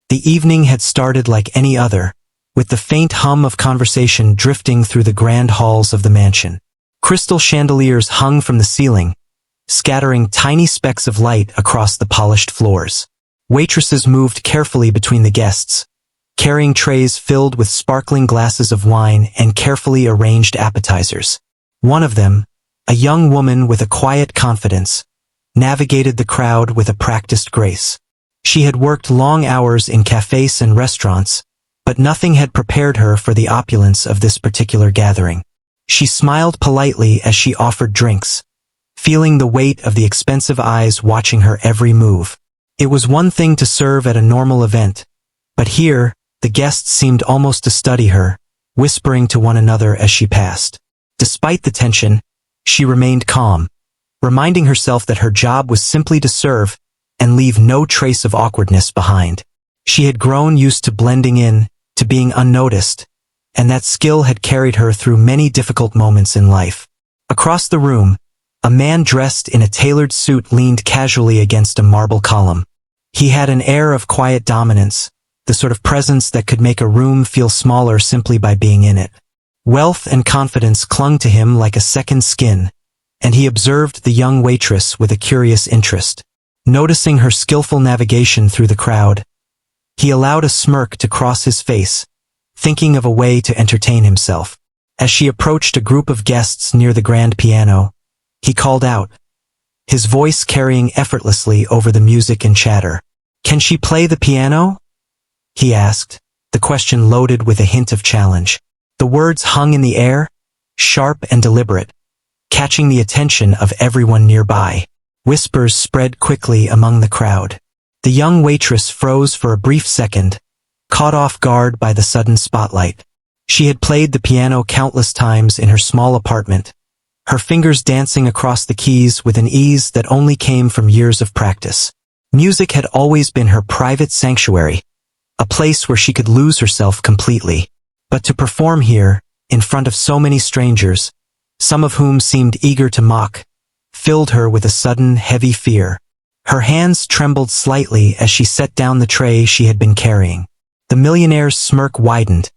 The evening had started like any other, with the faint hum of conversation drifting through the grand halls of the mansion. Crystal chandeliers hung from the ceiling, scattering tiny specks of light across the polished floors. Waitresses moved carefully between the guests, carrying trays filled with sparkling glasses of wine and carefully arranged appetizers. One of them, a young woman with a quiet confidence, navigated the crowd with a practiced grace. She had worked long hours in cafes and restaurants, but nothing had prepared her for the opulence of this particular gathering. She smiled politely as she offered drinks, feeling the weight of the expensive eyes watching her every move. It was one thing to serve at a normal event, but here, the guests seemed almost to study her, whispering to one another as she passed. Despite the tension, she remained calm, reminding herself that her job was simply to serve and leave no trace of awkwardness behind. She had grown used to blending in, to being unnoticed, and that skill had carried her through many difficult moments in life. Across the room, a man dressed in a tailored suit leaned casually against a marble column. He had an air of quiet dominance, the sort of presence that could make a room feel smaller simply by being in it. Wealth and confidence clung to him like a second skin, and he observed the young waitress with a curious interest. Noticing her skillful navigation through the crowd, he allowed a smirk to cross his face, thinking of a way to entertain himself. As she approached a group of guests near the grand piano, he called out, his voice carrying effortlessly over the music and chatter. "Can she play the piano?" he asked, the question loaded with a hint of challenge. The words hung in the air, sharp and deliberate, catching the attention of everyone nearby. Whispers spread quickly among the crowd. The young waitress froze for a brief second, caught off guard by the sudden spotlight. She had played the piano countless times in her small apartment, her fingers dancing across the keys with an ease that only came from years of practice. Music had always been her private sanctuary, a place where she could lose herself completely. But to perform here, in front of so many strangers, some of whom seemed eager to mock, filled her with a sudden, heavy fear. Her hands trembled slightly as she set down the tray she had been carrying. The millionaire's smirk widened,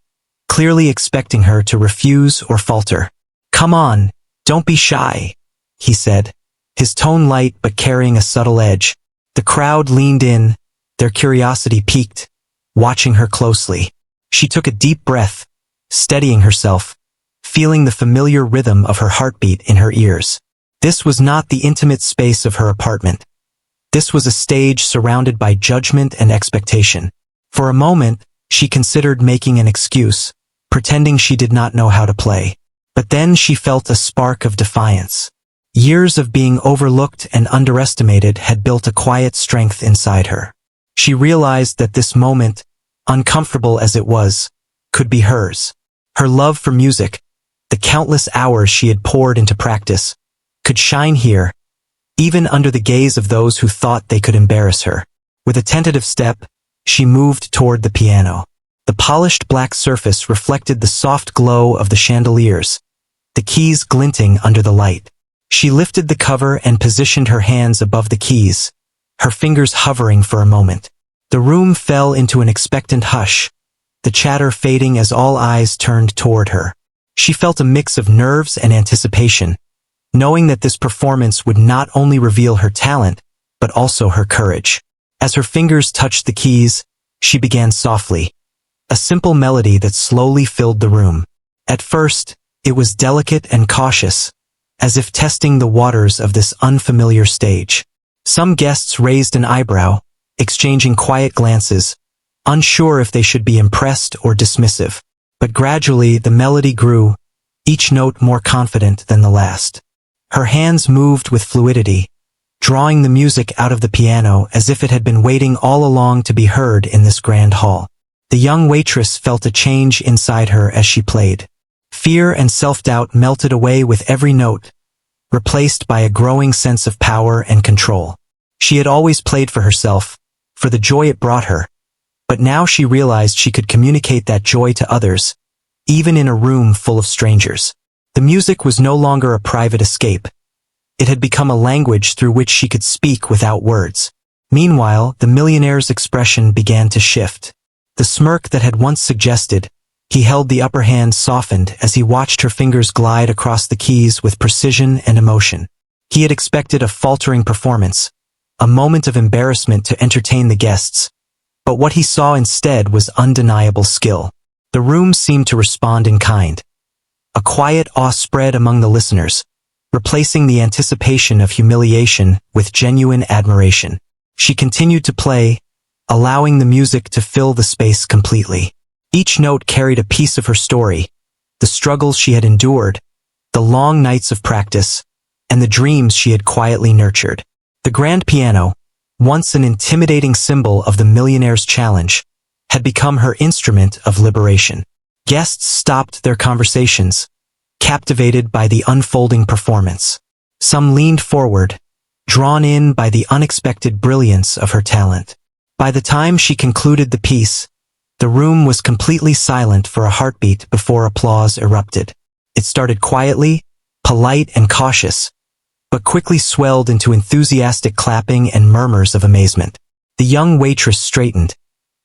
clearly expecting her to refuse or falter. "Come on, don't be shy," he said, his tone light but carrying a subtle edge. The crowd leaned in, their curiosity piqued, watching her closely. She took a deep breath, steadying herself, feeling the familiar rhythm of her heartbeat in her ears. This was not the intimate space of her apartment. This was a stage surrounded by judgment and expectation. For a moment, she considered making an excuse, pretending she did not know how to play. But then she felt a spark of defiance. Years of being overlooked and underestimated had built a quiet strength inside her. She realized that this moment, uncomfortable as it was, could be hers. Her love for music, the countless hours she had poured into practice, could shine here, even under the gaze of those who thought they could embarrass her. With a tentative step, she moved toward the piano. The polished black surface reflected the soft glow of the chandeliers, the keys glinting under the light. She lifted the cover and positioned her hands above the keys, her fingers hovering for a moment. The room fell into an expectant hush, the chatter fading as all eyes turned toward her. She felt a mix of nerves and anticipation, knowing that this performance would not only reveal her talent, but also her courage. As her fingers touched the keys, she began softly, a simple melody that slowly filled the room. At first, it was delicate and cautious, as if testing the waters of this unfamiliar stage. Some guests raised an eyebrow, exchanging quiet glances, unsure if they should be impressed or dismissive. But gradually the melody grew, each note more confident than the last. Her hands moved with fluidity, drawing the music out of the piano as if it had been waiting all along to be heard in this grand hall. The young waitress felt a change inside her as she played. Fear and self-doubt melted away with every note, replaced by a growing sense of power and control. She had always played for herself, for the joy it brought her, but now she realized she could communicate that joy to others, even in a room full of strangers. The music was no longer a private escape. It had become a language through which she could speak without words. Meanwhile, the millionaire's expression began to shift. The smirk that had once suggested he held the upper hand softened as he watched her fingers glide across the keys with precision and emotion. He had expected a faltering performance, a moment of embarrassment to entertain the guests, but what he saw instead was undeniable skill. The room seemed to respond in kind. A quiet awe spread among the listeners, replacing the anticipation of humiliation with genuine admiration. She continued to play, allowing the music to fill the space completely. Each note carried a piece of her story, the struggles she had endured, the long nights of practice, and the dreams she had quietly nurtured. The grand piano, once an intimidating symbol of the millionaire's challenge, had become her instrument of liberation. Guests stopped their conversations, captivated by the unfolding performance. Some leaned forward, drawn in by the unexpected brilliance of her talent. By the time she concluded the piece, the room was completely silent for a heartbeat before applause erupted. It started quietly, polite and cautious, but quickly swelled into enthusiastic clapping and murmurs of amazement. The young waitress straightened,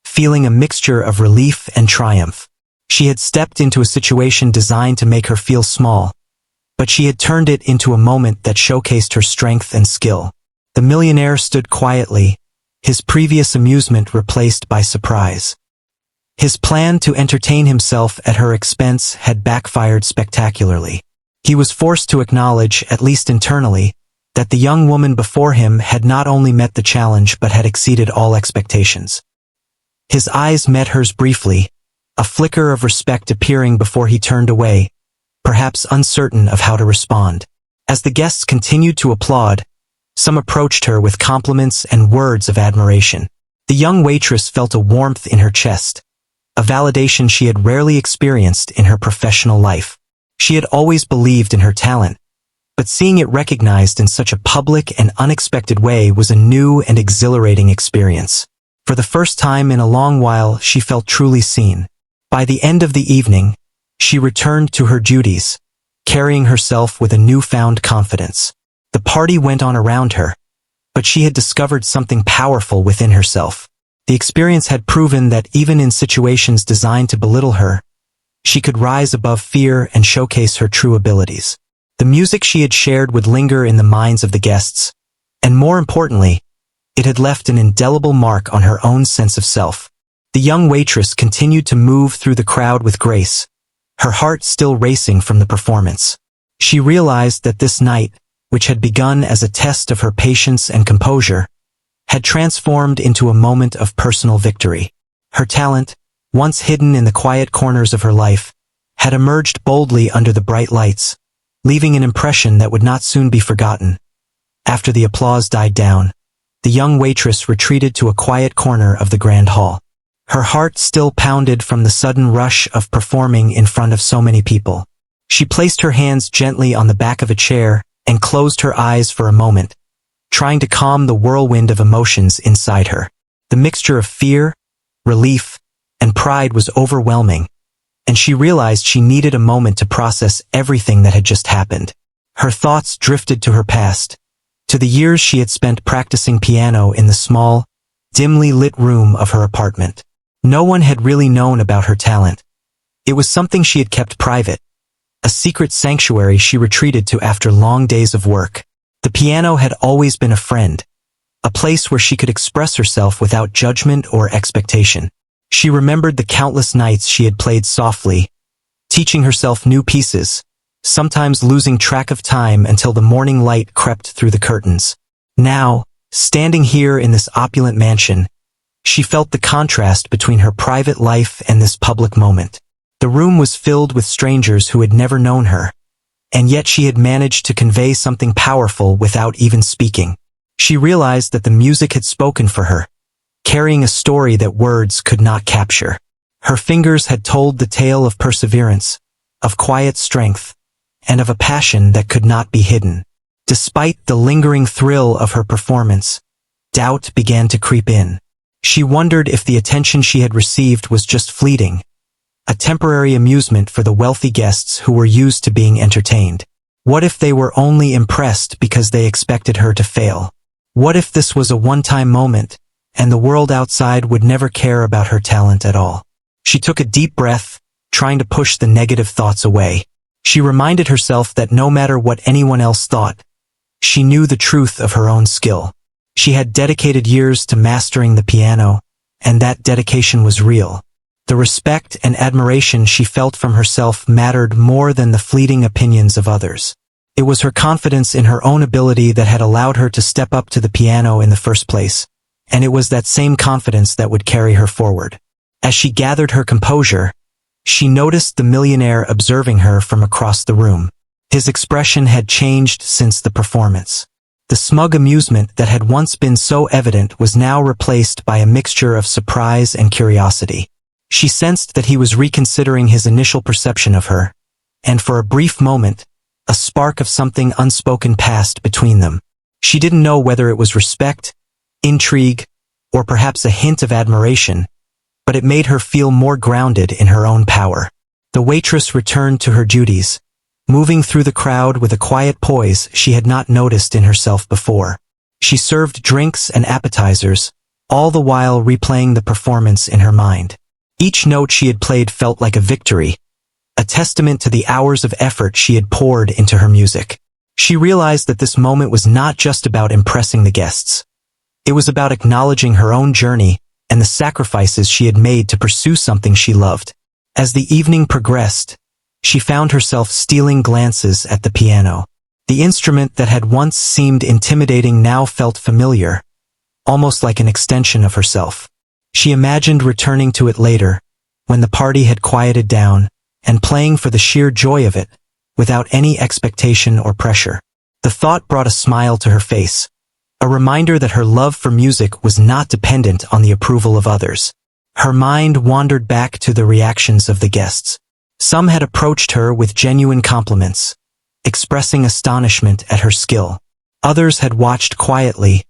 feeling a mixture of relief and triumph. She had stepped into a situation designed to make her feel small, but she had turned it into a moment that showcased her strength and skill. The millionaire stood quietly, his previous amusement replaced by surprise. His plan to entertain himself at her expense had backfired spectacularly. He was forced to acknowledge, at least internally, that the young woman before him had not only met the challenge but had exceeded all expectations. His eyes met hers briefly, a flicker of respect appearing before he turned away, perhaps uncertain of how to respond. As the guests continued to applaud, some approached her with compliments and words of admiration. The young waitress felt a warmth in her chest, a validation she had rarely experienced in her professional life. She had always believed in her talent, but seeing it recognized in such a public and unexpected way was a new and exhilarating experience. For the first time in a long while, she felt truly seen. By the end of the evening, she returned to her duties, carrying herself with a newfound confidence. The party went on around her, but she had discovered something powerful within herself. The experience had proven that even in situations designed to belittle her, she could rise above fear and showcase her true abilities. The music she had shared would linger in the minds of the guests, and more importantly, it had left an indelible mark on her own sense of self. The young waitress continued to move through the crowd with grace, her heart still racing from the performance. She realized that this night, which had begun as a test of her patience and composure, had transformed into a moment of personal victory. Her talent, once hidden in the quiet corners of her life, had emerged boldly under the bright lights, leaving an impression that would not soon be forgotten. After the applause died down, the young waitress retreated to a quiet corner of the grand hall. Her heart still pounded from the sudden rush of performing in front of so many people. She placed her hands gently on the back of a chair and closed her eyes for a moment, trying to calm the whirlwind of emotions inside her. The mixture of fear, relief, and pride was overwhelming, and she realized she needed a moment to process everything that had just happened. Her thoughts drifted to her past, to the years she had spent practicing piano in the small, dimly lit room of her apartment. No one had really known about her talent. It was something she had kept private, a secret sanctuary she retreated to after long days of work. The piano had always been a friend, a place where she could express herself without judgment or expectation. She remembered the countless nights she had played softly, teaching herself new pieces, sometimes losing track of time until the morning light crept through the curtains. Now, standing here in this opulent mansion, she felt the contrast between her private life and this public moment. The room was filled with strangers who had never known her, and yet she had managed to convey something powerful without even speaking. She realized that the music had spoken for her, carrying a story that words could not capture. Her fingers had told the tale of perseverance, of quiet strength, and of a passion that could not be hidden. Despite the lingering thrill of her performance, doubt began to creep in. She wondered if the attention she had received was just fleeting, a temporary amusement for the wealthy guests who were used to being entertained. What if they were only impressed because they expected her to fail? What if this was a one-time moment, and the world outside would never care about her talent at all? She took a deep breath, trying to push the negative thoughts away. She reminded herself that no matter what anyone else thought, she knew the truth of her own skill. She had dedicated years to mastering the piano, and that dedication was real. The respect and admiration she felt from herself mattered more than the fleeting opinions of others. It was her confidence in her own ability that had allowed her to step up to the piano in the first place, and it was that same confidence that would carry her forward. As she gathered her composure, she noticed the millionaire observing her from across the room. His expression had changed since the performance. The smug amusement that had once been so evident was now replaced by a mixture of surprise and curiosity. She sensed that he was reconsidering his initial perception of her, and for a brief moment, a spark of something unspoken passed between them. She didn't know whether it was respect, intrigue, or perhaps a hint of admiration, but it made her feel more grounded in her own power. The waitress returned to her duties, moving through the crowd with a quiet poise she had not noticed in herself before. She served drinks and appetizers, all the while replaying the performance in her mind. Each note she had played felt like a victory, a testament to the hours of effort she had poured into her music. She realized that this moment was not just about impressing the guests. It was about acknowledging her own journey and the sacrifices she had made to pursue something she loved. As the evening progressed, she found herself stealing glances at the piano. The instrument that had once seemed intimidating now felt familiar, almost like an extension of herself. She imagined returning to it later, when the party had quieted down, and playing for the sheer joy of it, without any expectation or pressure. The thought brought a smile to her face, a reminder that her love for music was not dependent on the approval of others. Her mind wandered back to the reactions of the guests. Some had approached her with genuine compliments, expressing astonishment at her skill. Others had watched quietly,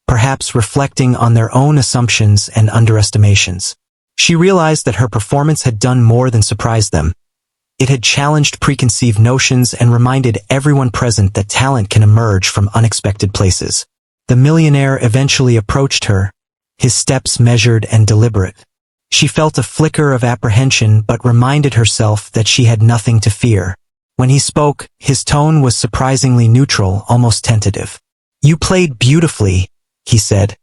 perhaps reflecting on their own assumptions and underestimations. She realized that her performance had done more than surprise them. It had challenged preconceived notions and reminded everyone present that talent can emerge from unexpected places. The millionaire eventually approached her, his steps measured and deliberate. She felt a flicker of apprehension but reminded herself that she had nothing to fear. When he spoke, his tone was surprisingly neutral, almost tentative. "You played beautifully," he said,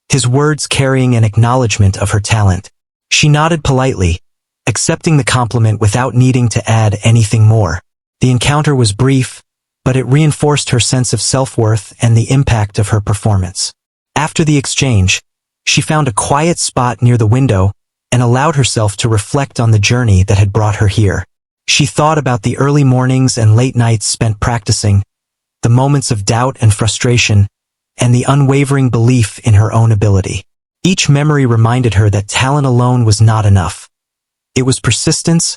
his words carrying an acknowledgement of her talent. She nodded politely, accepting the compliment without needing to add anything more. The encounter was brief, but it reinforced her sense of self-worth and the impact of her performance. After the exchange, she found a quiet spot near the window and allowed herself to reflect on the journey that had brought her here. She thought about the early mornings and late nights spent practicing, the moments of doubt and frustration, and the unwavering belief in her own ability. Each memory reminded her that talent alone was not enough. It was persistence,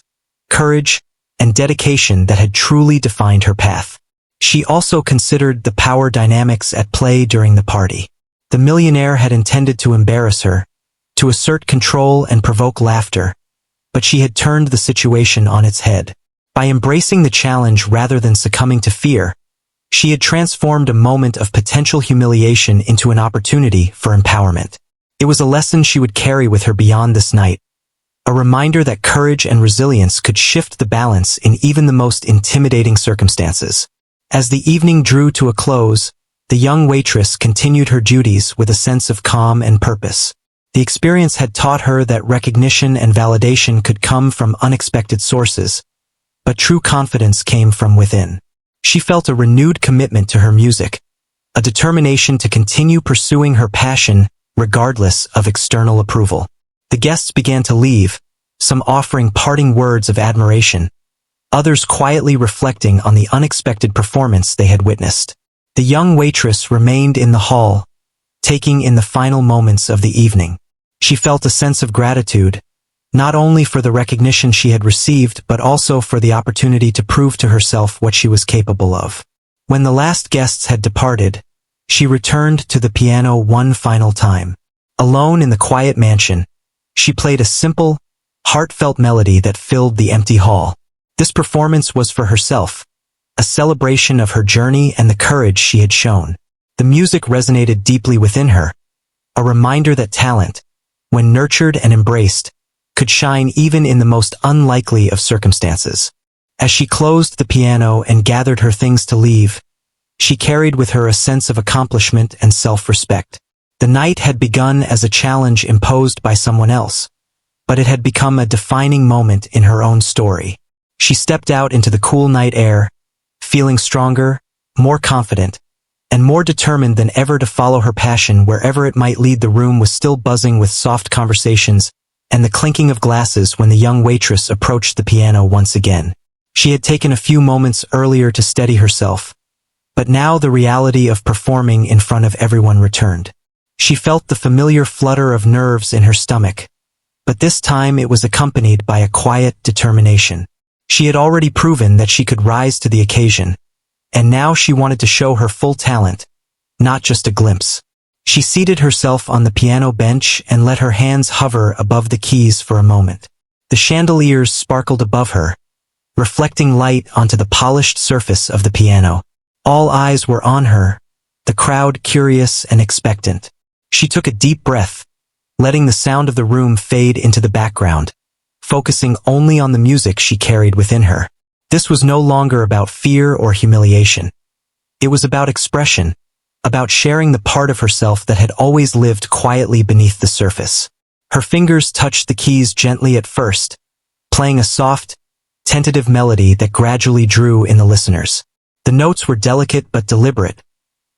courage, and dedication that had truly defined her path. She also considered the power dynamics at play during the party. The millionaire had intended to embarrass her, to assert control and provoke laughter, but she had turned the situation on its head. By embracing the challenge rather than succumbing to fear, she had transformed a moment of potential humiliation into an opportunity for empowerment. It was a lesson she would carry with her beyond this night, a reminder that courage and resilience could shift the balance in even the most intimidating circumstances. As the evening drew to a close, the young waitress continued her duties with a sense of calm and purpose. The experience had taught her that recognition and validation could come from unexpected sources, but true confidence came from within. She felt a renewed commitment to her music, a determination to continue pursuing her passion regardless of external approval. The guests began to leave, some offering parting words of admiration, others quietly reflecting on the unexpected performance they had witnessed. The young waitress remained in the hall, taking in the final moments of the evening. She felt a sense of gratitude, not only for the recognition she had received but also for the opportunity to prove to herself what she was capable of. When the last guests had departed, she returned to the piano one final time. Alone in the quiet mansion, she played a simple, heartfelt melody that filled the empty hall. This performance was for herself, a celebration of her journey and the courage she had shown. The music resonated deeply within her, a reminder that talent, when nurtured and embraced, could shine even in the most unlikely of circumstances. As she closed the piano and gathered her things to leave, she carried with her a sense of accomplishment and self-respect. The night had begun as a challenge imposed by someone else, but it had become a defining moment in her own story. She stepped out into the cool night air, feeling stronger, more confident, and more determined than ever to follow her passion wherever it might lead. The room was still buzzing with soft conversations and the clinking of glasses when the young waitress approached the piano once again. She had taken a few moments earlier to steady herself, but now the reality of performing in front of everyone returned. She felt the familiar flutter of nerves in her stomach, but this time it was accompanied by a quiet determination. She had already proven that she could rise to the occasion, and now she wanted to show her full talent, not just a glimpse. She seated herself on the piano bench and let her hands hover above the keys for a moment. The chandeliers sparkled above her, reflecting light onto the polished surface of the piano. All eyes were on her, the crowd curious and expectant. She took a deep breath, letting the sound of the room fade into the background, focusing only on the music she carried within her. This was no longer about fear or humiliation. It was about expression, about sharing the part of herself that had always lived quietly beneath the surface. Her fingers touched the keys gently at first, playing a soft, tentative melody that gradually drew in the listeners. The notes were delicate but deliberate,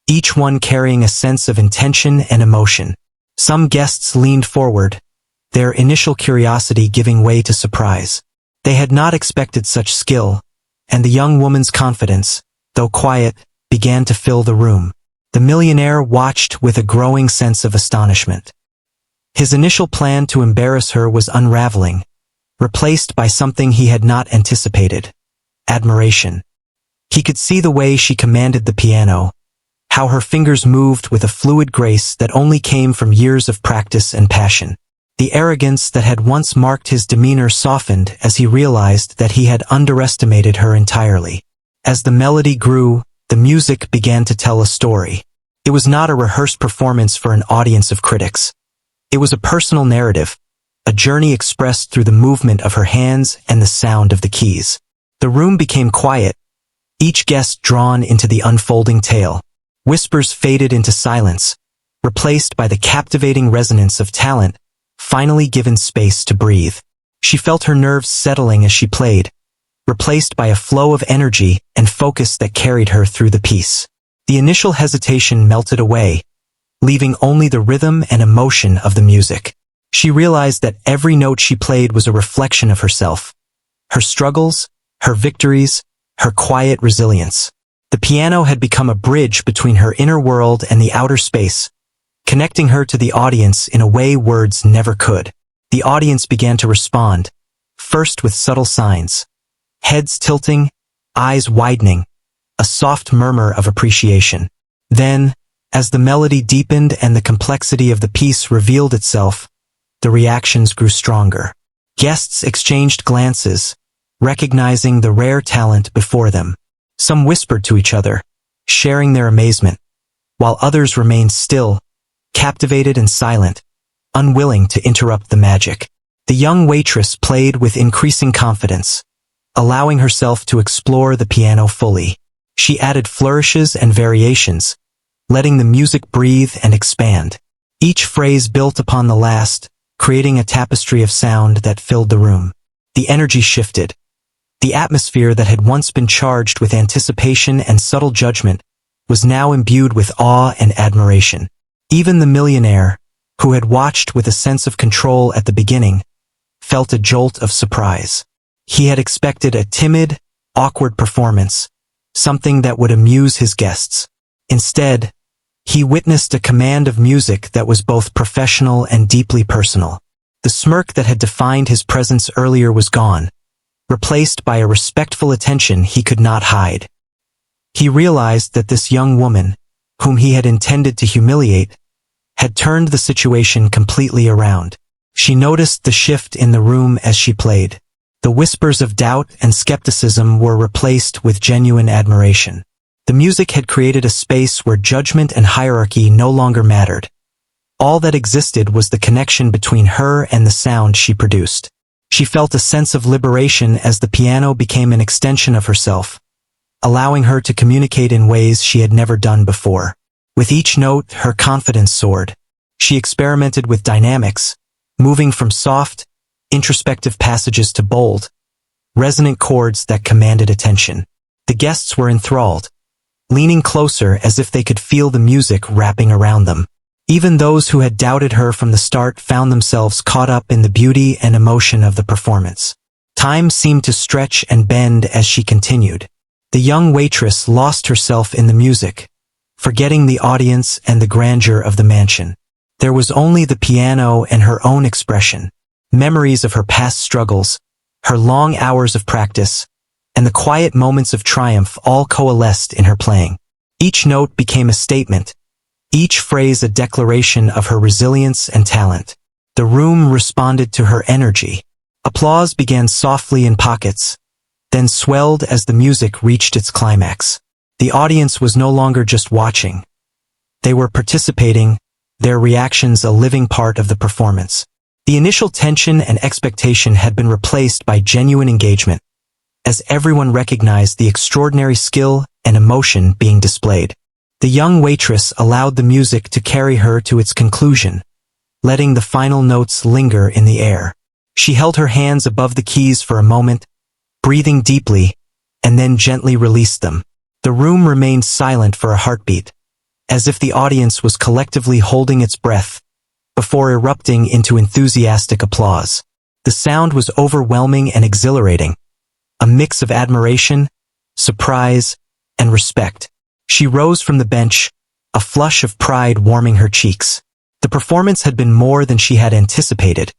each one carrying a sense of intention and emotion. Some guests leaned forward, their initial curiosity giving way to surprise. They had not expected such skill, and the young woman's confidence, though quiet, began to fill the room. The millionaire watched with a growing sense of astonishment. His initial plan to embarrass her was unraveling, replaced by something he had not anticipated: admiration. He could see the way she commanded the piano, how her fingers moved with a fluid grace that only came from years of practice and passion. The arrogance that had once marked his demeanor softened as he realized that he had underestimated her entirely. As the melody grew, the music began to tell a story. It was not a rehearsed performance for an audience of critics. It was a personal narrative, a journey expressed through the movement of her hands and the sound of the keys. The room became quiet, each guest drawn into the unfolding tale. Whispers faded into silence, replaced by the captivating resonance of talent, finally given space to breathe. She felt her nerves settling as she played, replaced by a flow of energy and focus that carried her through the piece. The initial hesitation melted away, leaving only the rhythm and emotion of the music. She realized that every note she played was a reflection of herself, her struggles, her victories, her quiet resilience. The piano had become a bridge between her inner world and the outer space, connecting her to the audience in a way words never could. The audience began to respond, first with subtle signs: heads tilting, eyes widening, a soft murmur of appreciation. Then, as the melody deepened and the complexity of the piece revealed itself, the reactions grew stronger. Guests exchanged glances, recognizing the rare talent before them. Some whispered to each other, sharing their amazement, while others remained still, captivated and silent, unwilling to interrupt the magic. The young waitress played with increasing confidence, allowing herself to explore the piano fully. She added flourishes and variations, letting the music breathe and expand. Each phrase built upon the last, creating a tapestry of sound that filled the room. The energy shifted. The atmosphere that had once been charged with anticipation and subtle judgment was now imbued with awe and admiration. Even the millionaire, who had watched with a sense of control at the beginning, felt a jolt of surprise. He had expected a timid, awkward performance, something that would amuse his guests. Instead, he witnessed a command of music that was both professional and deeply personal. The smirk that had defined his presence earlier was gone, replaced by a respectful attention he could not hide. He realized that this young woman, whom he had intended to humiliate, had turned the situation completely around. She noticed the shift in the room as she played. The whispers of doubt and skepticism were replaced with genuine admiration. The music had created a space where judgment and hierarchy no longer mattered. All that existed was the connection between her and the sound she produced. She felt a sense of liberation as the piano became an extension of herself, allowing her to communicate in ways she had never done before. With each note, her confidence soared. She experimented with dynamics, moving from soft, introspective passages to bold, resonant chords that commanded attention. The guests were enthralled, leaning closer as if they could feel the music wrapping around them. Even those who had doubted her from the start found themselves caught up in the beauty and emotion of the performance. Time seemed to stretch and bend as she continued. The young waitress lost herself in the music, forgetting the audience and the grandeur of the mansion. There was only the piano and her own expression, memories of her past struggles, her long hours of practice, and the quiet moments of triumph all coalesced in her playing. Each note became a statement, each phrase a declaration of her resilience and talent. The room responded to her energy. Applause began softly in pockets, then swelled as the music reached its climax. The audience was no longer just watching. They were participating, their reactions a living part of the performance. The initial tension and expectation had been replaced by genuine engagement, as everyone recognized the extraordinary skill and emotion being displayed. The young waitress allowed the music to carry her to its conclusion, letting the final notes linger in the air. She held her hands above the keys for a moment, breathing deeply, and then gently released them. The room remained silent for a heartbeat, as if the audience was collectively holding its breath, before erupting into enthusiastic applause. The sound was overwhelming and exhilarating, a mix of admiration, surprise, and respect. She rose from the bench, a flush of pride warming her cheeks. The performance had been more than she had anticipated,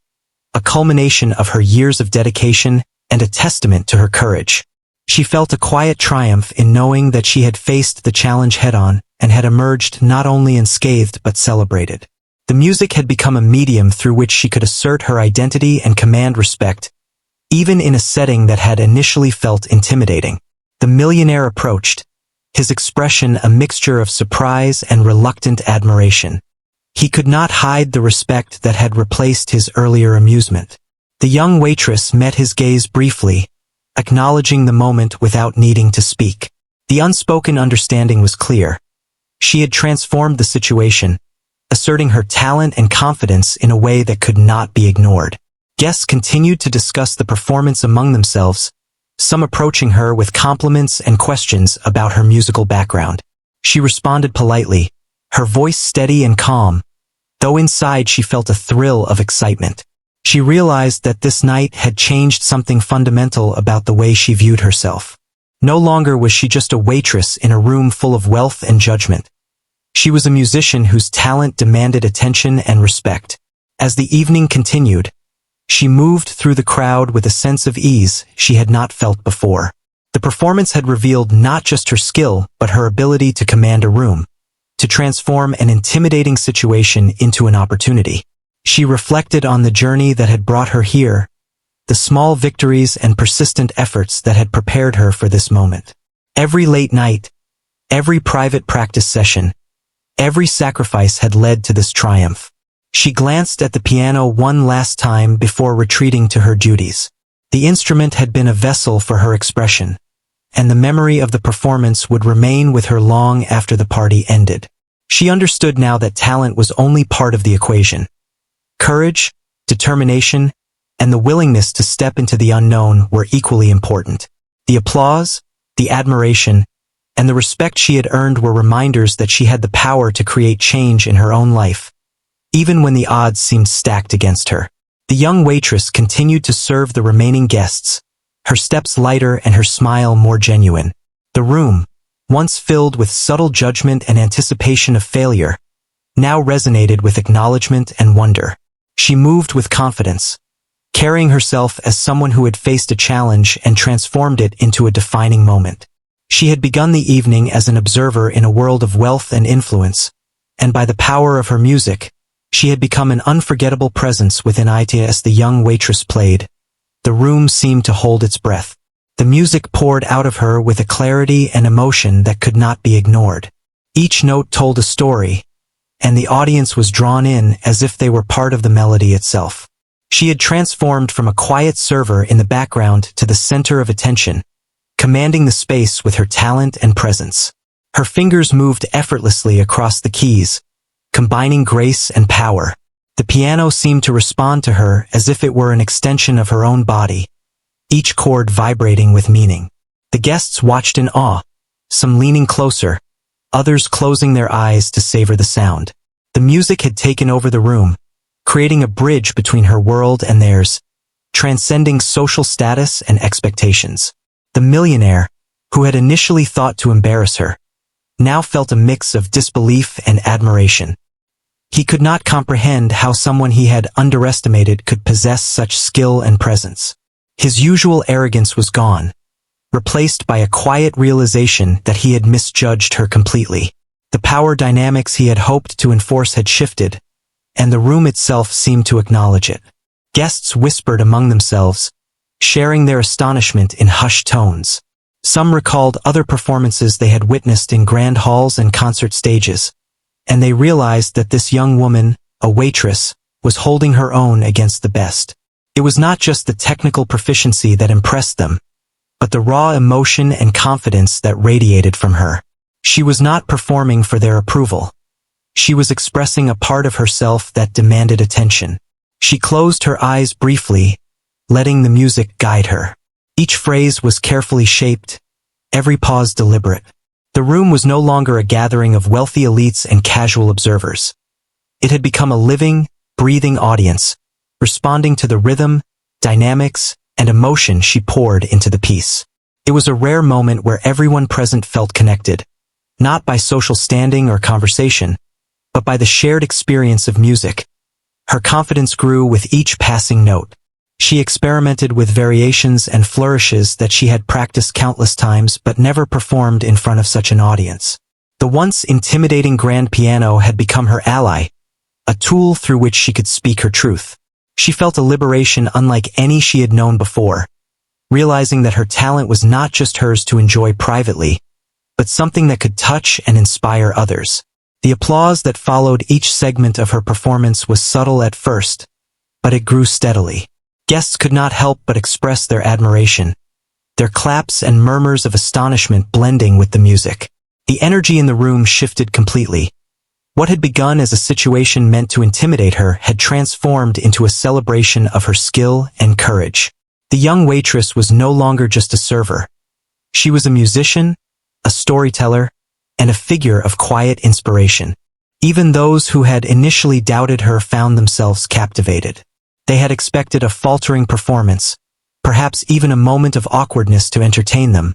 a culmination of her years of dedication and a testament to her courage. She felt a quiet triumph in knowing that she had faced the challenge head-on and had emerged not only unscathed but celebrated. The music had become a medium through which she could assert her identity and command respect, even in a setting that had initially felt intimidating. The millionaire approached, his expression a mixture of surprise and reluctant admiration. He could not hide the respect that had replaced his earlier amusement. The young waitress met his gaze briefly, acknowledging the moment without needing to speak. The unspoken understanding was clear. She had transformed the situation, asserting her talent and confidence in a way that could not be ignored. Guests continued to discuss the performance among themselves, some approaching her with compliments and questions about her musical background. She responded politely, her voice steady and calm, though inside she felt a thrill of excitement. She realized that this night had changed something fundamental about the way she viewed herself. No longer was she just a waitress in a room full of wealth and judgment. She was a musician whose talent demanded attention and respect. As the evening continued, she moved through the crowd with a sense of ease she had not felt before. The performance had revealed not just her skill, but her ability to command a room, to transform an intimidating situation into an opportunity. She reflected on the journey that had brought her here, the small victories and persistent efforts that had prepared her for this moment. Every late night, every private practice session, every sacrifice had led to this triumph. She glanced at the piano one last time before retreating to her duties. The instrument had been a vessel for her expression, and the memory of the performance would remain with her long after the party ended. She understood now that talent was only part of the equation. Courage, determination, and the willingness to step into the unknown were equally important. The applause, the admiration, and the respect she had earned were reminders that she had the power to create change in her own life, even when the odds seemed stacked against her. The young waitress continued to serve the remaining guests, her steps lighter and her smile more genuine. The room, once filled with subtle judgment and anticipation of failure, now resonated with acknowledgement and wonder. She moved with confidence, carrying herself as someone who had faced a challenge and transformed it into a defining moment. She had begun the evening as an observer in a world of wealth and influence, and by the power of her music, she had become an unforgettable presence within it. As the young waitress played, the room seemed to hold its breath. The music poured out of her with a clarity and emotion that could not be ignored. Each note told a story, and the audience was drawn in as if they were part of the melody itself. She had transformed from a quiet server in the background to the center of attention, commanding the space with her talent and presence. Her fingers moved effortlessly across the keys, combining grace and power. The piano seemed to respond to her as if it were an extension of her own body, each chord vibrating with meaning. The guests watched in awe, some leaning closer, others closing their eyes to savor the sound. The music had taken over the room, creating a bridge between her world and theirs, transcending social status and expectations. The millionaire, who had initially thought to embarrass her, now felt a mix of disbelief and admiration. He could not comprehend how someone he had underestimated could possess such skill and presence. His usual arrogance was gone, replaced by a quiet realization that he had misjudged her completely. The power dynamics he had hoped to enforce had shifted, and the room itself seemed to acknowledge it. Guests whispered among themselves, sharing their astonishment in hushed tones. Some recalled other performances they had witnessed in grand halls and concert stages, and they realized that this young woman, a waitress, was holding her own against the best. It was not just the technical proficiency that impressed them, but the raw emotion and confidence that radiated from her. She was not performing for their approval. She was expressing a part of herself that demanded attention. She closed her eyes briefly, letting the music guide her. Each phrase was carefully shaped, every pause deliberate. The room was no longer a gathering of wealthy elites and casual observers. It had become a living, breathing audience, responding to the rhythm, dynamics, and emotion she poured into the piece. It was a rare moment where everyone present felt connected, not by social standing or conversation, but by the shared experience of music. Her confidence grew with each passing note. She experimented with variations and flourishes that she had practiced countless times but never performed in front of such an audience. The once intimidating grand piano had become her ally, a tool through which she could speak her truth. She felt a liberation unlike any she had known before, realizing that her talent was not just hers to enjoy privately, but something that could touch and inspire others. The applause that followed each segment of her performance was subtle at first, but it grew steadily. Guests could not help but express their admiration, their claps and murmurs of astonishment blending with the music. The energy in the room shifted completely. What had begun as a situation meant to intimidate her had transformed into a celebration of her skill and courage. The young waitress was no longer just a server. She was a musician, a storyteller, and a figure of quiet inspiration. Even those who had initially doubted her found themselves captivated. They had expected a faltering performance, perhaps even a moment of awkwardness to entertain them,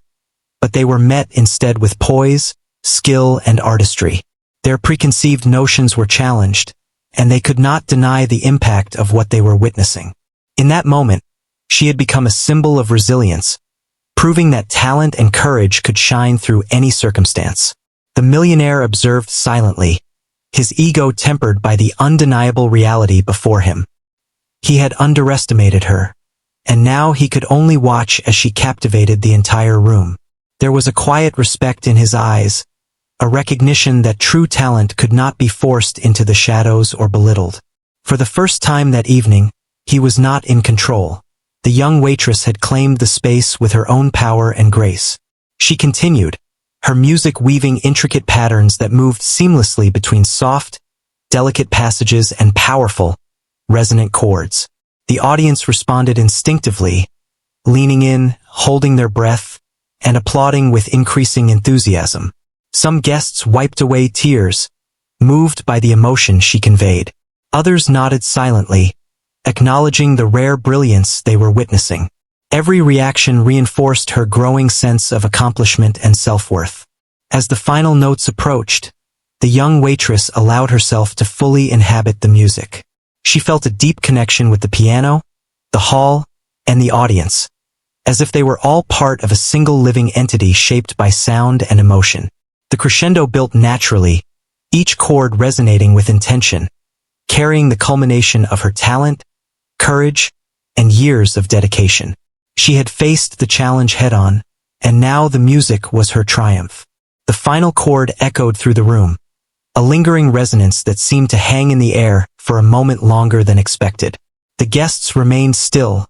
but they were met instead with poise, skill, and artistry. Their preconceived notions were challenged, and they could not deny the impact of what they were witnessing. In that moment, she had become a symbol of resilience, proving that talent and courage could shine through any circumstance. The millionaire observed silently, his ego tempered by the undeniable reality before him. He had underestimated her, and now he could only watch as she captivated the entire room. There was a quiet respect in his eyes, a recognition that true talent could not be forced into the shadows or belittled. For the first time that evening, he was not in control. The young waitress had claimed the space with her own power and grace. She continued, her music weaving intricate patterns that moved seamlessly between soft, delicate passages and powerful, resonant chords. The audience responded instinctively, leaning in, holding their breath, and applauding with increasing enthusiasm. Some guests wiped away tears, moved by the emotion she conveyed. Others nodded silently, acknowledging the rare brilliance they were witnessing. Every reaction reinforced her growing sense of accomplishment and self-worth. As the final notes approached, the young waitress allowed herself to fully inhabit the music. She felt a deep connection with the piano, the hall, and the audience, as if they were all part of a single living entity shaped by sound and emotion. The crescendo built naturally, each chord resonating with intention, carrying the culmination of her talent, courage, and years of dedication. She had faced the challenge head-on, and now the music was her triumph. The final chord echoed through the room, a lingering resonance that seemed to hang in the air for a moment longer than expected. The guests remained still,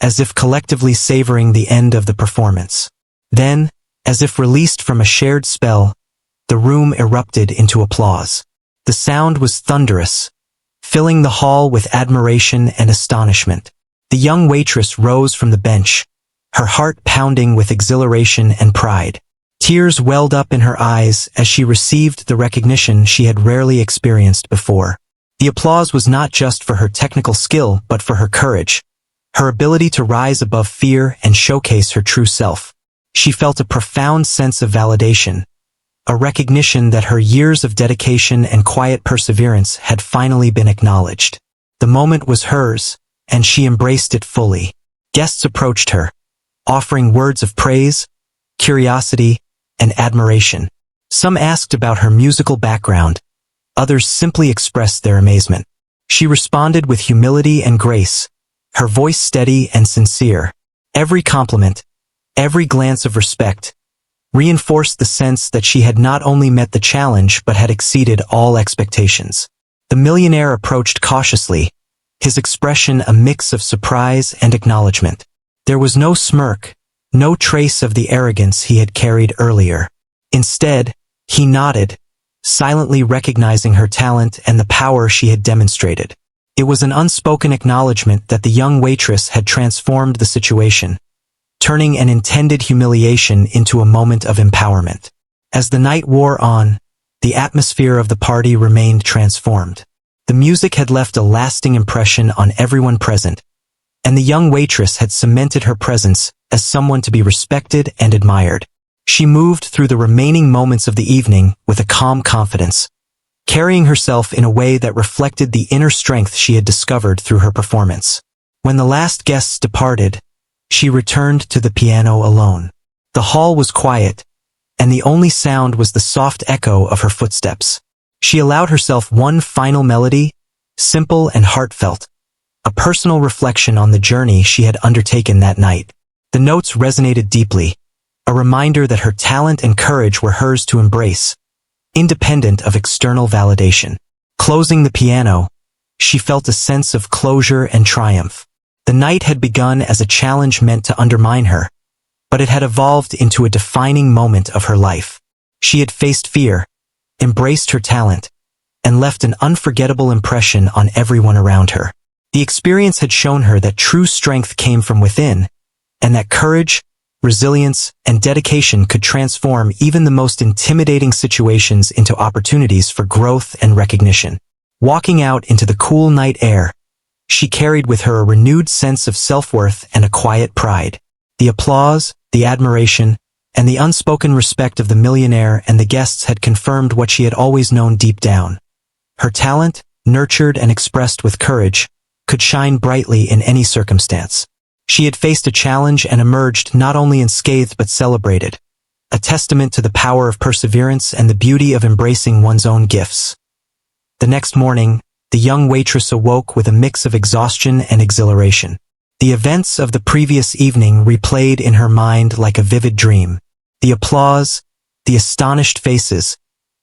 as if collectively savoring the end of the performance. Then, as if released from a shared spell, the room erupted into applause. The sound was thunderous, filling the hall with admiration and astonishment. The young waitress rose from the bench, her heart pounding with exhilaration and pride. Tears welled up in her eyes as she received the recognition she had rarely experienced before. The applause was not just for her technical skill, but for her courage, her ability to rise above fear and showcase her true self. She felt a profound sense of validation, a recognition that her years of dedication and quiet perseverance had finally been acknowledged. The moment was hers, and she embraced it fully. Guests approached her, offering words of praise, curiosity, and admiration. Some asked about her musical background, others simply expressed their amazement. She responded with humility and grace, her voice steady and sincere. Every compliment, every glance of respect, reinforced the sense that she had not only met the challenge but had exceeded all expectations. The millionaire approached cautiously, his expression a mix of surprise and acknowledgement. There was no smirk, no trace of the arrogance he had carried earlier. Instead, he nodded, silently recognizing her talent and the power she had demonstrated. It was an unspoken acknowledgement that the young waitress had transformed the situation, turning an intended humiliation into a moment of empowerment. As the night wore on, the atmosphere of the party remained transformed. The music had left a lasting impression on everyone present, and the young waitress had cemented her presence as someone to be respected and admired. She moved through the remaining moments of the evening with a calm confidence, carrying herself in a way that reflected the inner strength she had discovered through her performance. When the last guests departed, she returned to the piano alone. The hall was quiet, and the only sound was the soft echo of her footsteps. She allowed herself one final melody, simple and heartfelt, a personal reflection on the journey she had undertaken that night. The notes resonated deeply, a reminder that her talent and courage were hers to embrace, independent of external validation. Closing the piano, she felt a sense of closure and triumph. The night had begun as a challenge meant to undermine her, but it had evolved into a defining moment of her life. She had faced fear, embraced her talent, and left an unforgettable impression on everyone around her. The experience had shown her that true strength came from within, and that courage, resilience, and dedication could transform even the most intimidating situations into opportunities for growth and recognition. Walking out into the cool night air, she carried with her a renewed sense of self-worth and a quiet pride. The applause, the admiration, and the unspoken respect of the millionaire and the guests had confirmed what she had always known deep down. Her talent, nurtured and expressed with courage, could shine brightly in any circumstance. She had faced a challenge and emerged not only unscathed but celebrated, a testament to the power of perseverance and the beauty of embracing one's own gifts. The next morning, the young waitress awoke with a mix of exhaustion and exhilaration. The events of the previous evening replayed in her mind like a vivid dream. The applause, the astonished faces,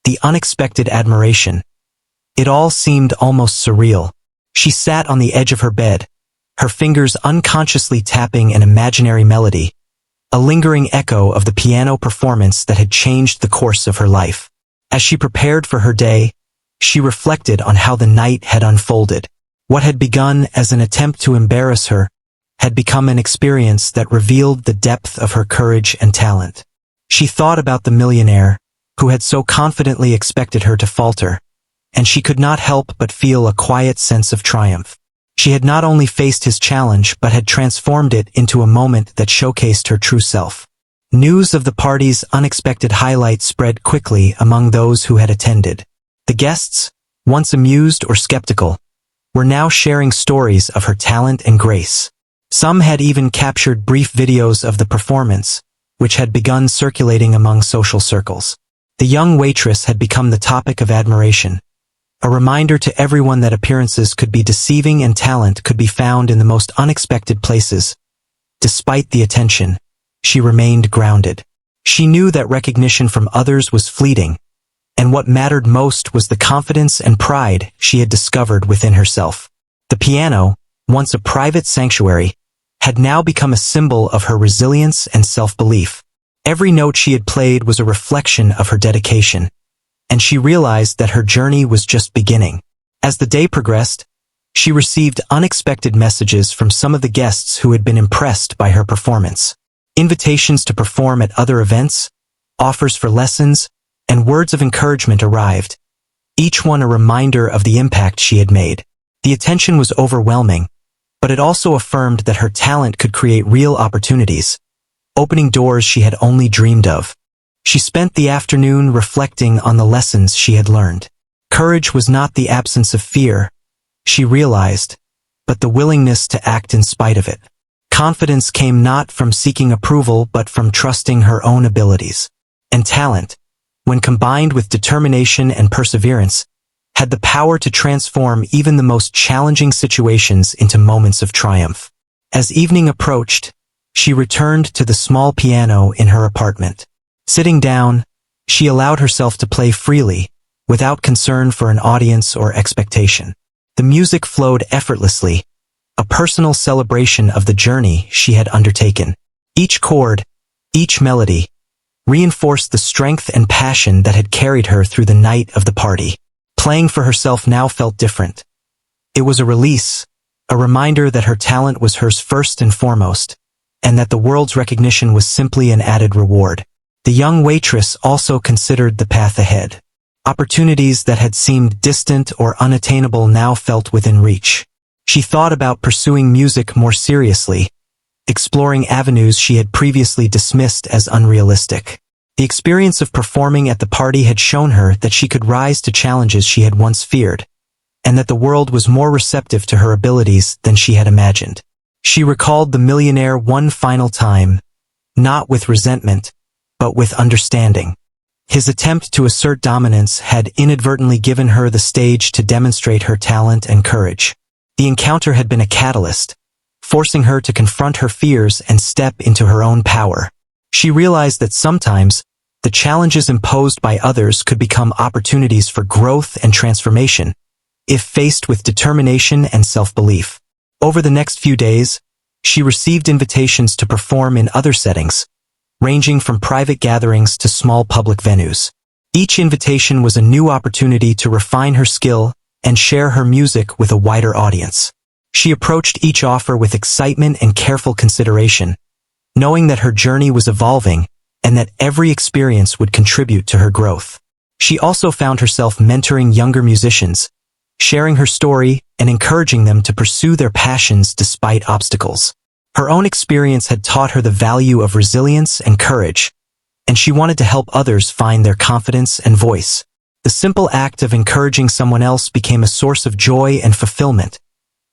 the unexpected admiration. It all seemed almost surreal. She sat on the edge of her bed, her fingers unconsciously tapping an imaginary melody, a lingering echo of the piano performance that had changed the course of her life. As she prepared for her day, she reflected on how the night had unfolded. What had begun as an attempt to embarrass her had become an experience that revealed the depth of her courage and talent. She thought about the millionaire, who had so confidently expected her to falter, and she could not help but feel a quiet sense of triumph. She had not only faced his challenge but had transformed it into a moment that showcased her true self. News of the party's unexpected highlight spread quickly among those who had attended. The guests, once amused or skeptical, were now sharing stories of her talent and grace. Some had even captured brief videos of the performance, which had begun circulating among social circles. The young waitress had become the topic of admiration, a reminder to everyone that appearances could be deceiving and talent could be found in the most unexpected places. despite the attention, she remained grounded. She knew that recognition from others was fleeting, and what mattered most was the confidence and pride she had discovered within herself. The piano, once a private sanctuary, had now become a symbol of her resilience and self-belief. Every note she had played was a reflection of her dedication, and she realized that her journey was just beginning. As the day progressed, she received unexpected messages from some of the guests who had been impressed by her performance. Invitations to perform at other events, offers for lessons, and words of encouragement arrived, each one a reminder of the impact she had made. The attention was overwhelming, but it also affirmed that her talent could create real opportunities, opening doors she had only dreamed of. She spent the afternoon reflecting on the lessons she had learned. Courage was not the absence of fear, she realized, but the willingness to act in spite of it. Confidence came not from seeking approval but from trusting her own abilities. And talent, when combined with determination and perseverance, had the power to transform even the most challenging situations into moments of triumph. As evening approached, she returned to the small piano in her apartment. Sitting down, she allowed herself to play freely, without concern for an audience or expectation. The music flowed effortlessly, a personal celebration of the journey she had undertaken. Each chord, each melody, reinforced the strength and passion that had carried her through the night of the party. Playing for herself now felt different. It was a release, a reminder that her talent was hers first and foremost, and that the world's recognition was simply an added reward. The young waitress also considered the path ahead. Opportunities that had seemed distant or unattainable now felt within reach. She thought about pursuing music more seriously, exploring avenues she had previously dismissed as unrealistic. The experience of performing at the party had shown her that she could rise to challenges she had once feared, and that the world was more receptive to her abilities than she had imagined. She recalled the millionaire one final time, not with resentment, but with understanding. His attempt to assert dominance had inadvertently given her the stage to demonstrate her talent and courage. The encounter had been a catalyst, forcing her to confront her fears and step into her own power. She realized that sometimes, the challenges imposed by others could become opportunities for growth and transformation, if faced with determination and self-belief. Over the next few days, she received invitations to perform in other settings, ranging from private gatherings to small public venues. Each invitation was a new opportunity to refine her skill and share her music with a wider audience. She approached each offer with excitement and careful consideration, knowing that her journey was evolving and that every experience would contribute to her growth. She also found herself mentoring younger musicians, sharing her story and encouraging them to pursue their passions despite obstacles. Her own experience had taught her the value of resilience and courage, and she wanted to help others find their confidence and voice. The simple act of encouraging someone else became a source of joy and fulfillment,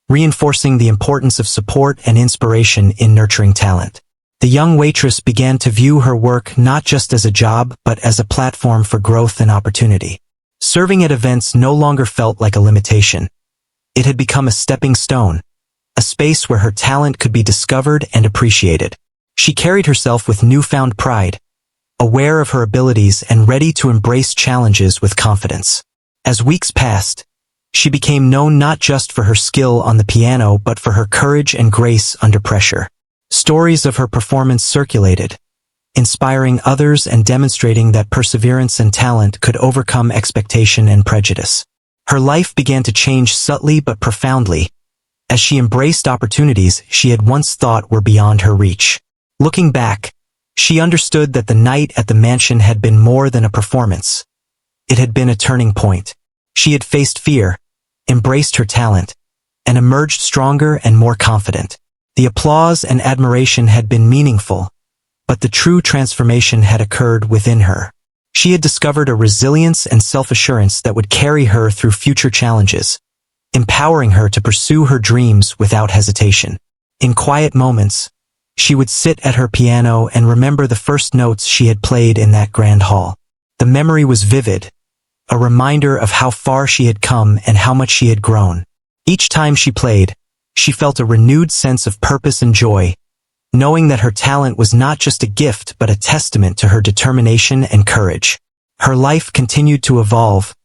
reinforcing the importance of support and inspiration in nurturing talent. The young waitress began to view her work not just as a job but as a platform for growth and opportunity. Serving at events no longer felt like a limitation. It had become a stepping stone, a space where her talent could be discovered and appreciated. She carried herself with newfound pride, aware of her abilities and ready to embrace challenges with confidence. As weeks passed, she became known not just for her skill on the piano but for her courage and grace under pressure. Stories of her performance circulated, inspiring others and demonstrating that perseverance and talent could overcome expectation and prejudice. Her life began to change subtly but profoundly, as she embraced opportunities she had once thought were beyond her reach. Looking back, she understood that the night at the mansion had been more than a performance. It had been a turning point. She had faced fear, embraced her talent, and emerged stronger and more confident. The applause and admiration had been meaningful, but the true transformation had occurred within her. She had discovered a resilience and self-assurance that would carry her through future challenges, empowering her to pursue her dreams without hesitation. In quiet moments, she would sit at her piano and remember the first notes she had played in that grand hall. The memory was vivid, a reminder of how far she had come and how much she had grown. Each time she played, she felt a renewed sense of purpose and joy, knowing that her talent was not just a gift but a testament to her determination and courage. Her life continued to evolve,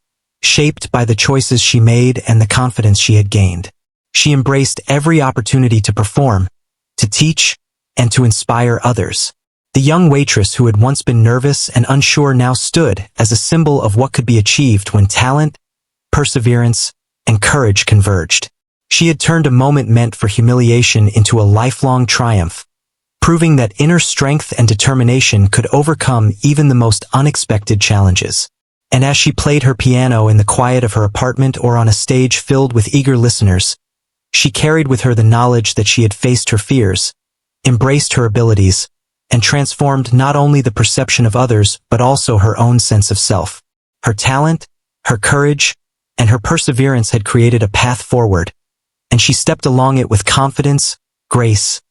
shaped by the choices she made and the confidence she had gained. She embraced every opportunity to perform, to teach, and to inspire others. The young waitress who had once been nervous and unsure now stood as a symbol of what could be achieved when talent, perseverance, and courage converged. She had turned a moment meant for humiliation into a lifelong triumph, proving that inner strength and determination could overcome even the most unexpected challenges. And as she played her piano in the quiet of her apartment or on a stage filled with eager listeners, she carried with her the knowledge that she had faced her fears, embraced her abilities, and transformed not only the perception of others but also her own sense of self. Her talent, her courage, and her perseverance had created a path forward, and she stepped along it with confidence, grace,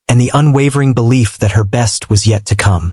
and the unwavering belief that her best was yet to come.